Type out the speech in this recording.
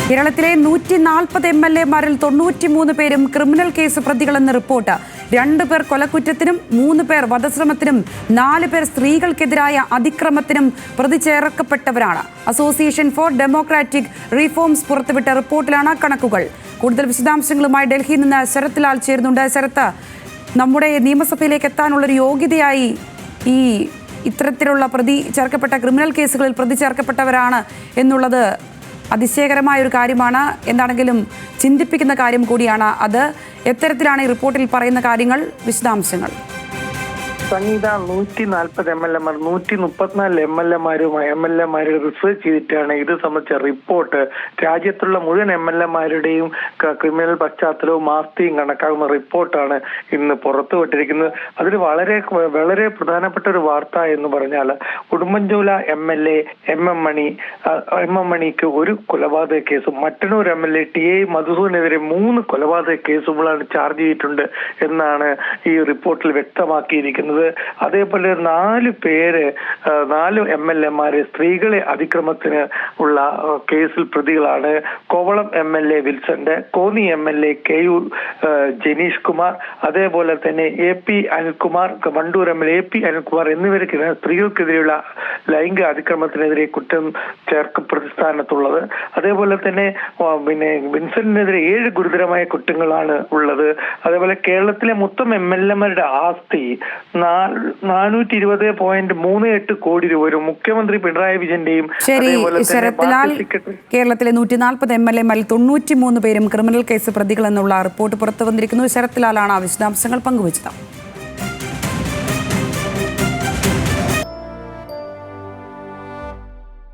കേരളത്തിലെ 140 MLA-മാരിൽ 93 പേരും criminal case പ്രതികളെന്ന് report. 2 പേർ കൊലക്കുറ്റത്തിനും 3 പേർ വധശ്രമത്തിനും 4 പേർ സ്ത്രീകൾക്കെതിരായ അതിക്രമത്തിനും പ്രതി ചേർക്കപ്പെട്ടവരാണ്. അസോസിയേഷൻ ഫോർ ഡെമോക്രാറ്റിക് റീഫോംസ് പുറത്തുവിട്ട റിപ്പോർട്ടിലാണ് കണക്കുകൾ. കൂടുതൽ വിശദാംശങ്ങളുമായി ഡൽഹിയിൽ നിന്ന് ശരത് ലാൽ ചേരുന്നുണ്ട്. ശരത്ത്, നമ്മുടെ നിയമസഭയിലേക്ക് എത്താനുള്ളൊരു യോഗ്യതയായി ഈ ഇത്തരത്തിലുള്ള പ്രതി ചേർക്കപ്പെട്ട ക്രിമിനൽ കേസുകളിൽ പ്രതി ചേർക്കപ്പെട്ടവരാണ് എന്നുള്ളത് അതിശയകരമായ ഒരു കാര്യമാണ്. എന്താണെങ്കിലും ചിന്തിപ്പിക്കുന്ന കാര്യം കൂടിയാണ് അത്. എത്തരത്തിലാണ് ഈ റിപ്പോർട്ടിൽ പറയുന്ന കാര്യങ്ങൾ, വിശദാംശങ്ങൾ? സംഗീത 140 MLA-മാർ 134 MLA-മാര് റിസർച്ച് ചെയ്തിട്ടാണ് ഇത് സംബന്ധിച്ച റിപ്പോർട്ട് രാജ്യത്തുള്ള മുഴുവൻ MLA-മാരുടെയും ക്രിമിനൽ പശ്ചാത്തലവും ആസ്തിയും കണക്കാക്കുന്ന റിപ്പോർട്ടാണ് ഇന്ന് പുറത്തുവിട്ടിരിക്കുന്നത്. അതിൽ വളരെ പ്രധാനപ്പെട്ട ഒരു വാർത്ത എന്ന് പറഞ്ഞാൽ ഉടുമ്പൻചോല MLA എം എം മണിക്ക് ഒരു കൊലപാതക കേസും മട്ടന്നൂർ MLA TA മധുസൂദനെതിരെ 3 കൊലപാതക കേസുകളാണ് ചാർജ് ചെയ്തിട്ടുണ്ട് എന്നാണ് ഈ റിപ്പോർട്ടിൽ വ്യക്തമാക്കിയിരിക്കുന്നത്. അതേപോലെ 4 MLA-മാര് സ്ത്രീകളെ അതിക്രമത്തിന് ഉള്ള കേസിൽ പ്രതികളാണ്. Kovalam MLA വിൽസന്റെ, Konni MLA KU Janeesh Kumar, അതേപോലെ തന്നെ AP Anilkumar, Wandoor MLA AP Anilkumar എന്നിവർക്ക് സ്ത്രീകൾക്കെതിരെയുള്ള ലൈംഗിക അതിക്രമത്തിനെതിരെ കുറ്റം പ്രതിസ്ഥാനത്തുള്ളത്. അതേപോലെ തന്നെ വിൻസെന്റിനെതിരെ 7 ഗുരുതരമായ കുറ്റങ്ങളാണ് ഉള്ളത്. അതേപോലെ കേരളത്തിലെ മൊത്തം MLA-മാരുടെ ആസ്തി 420.38 കോടി രൂപ വരും. മുഖ്യമന്ത്രി പിണറായി വിജയന്റെയും കേരളത്തിലെ 140 MLA-മാരിൽ 93 പേരും ക്രിമിനൽ കേസ് പ്രതികൾ എന്നുള്ള റിപ്പോർട്ട് പുറത്തു വന്നിരിക്കുന്നു. ശരത് ലാലാണ് വിശദാംശങ്ങൾ പങ്കുവച്ചത്.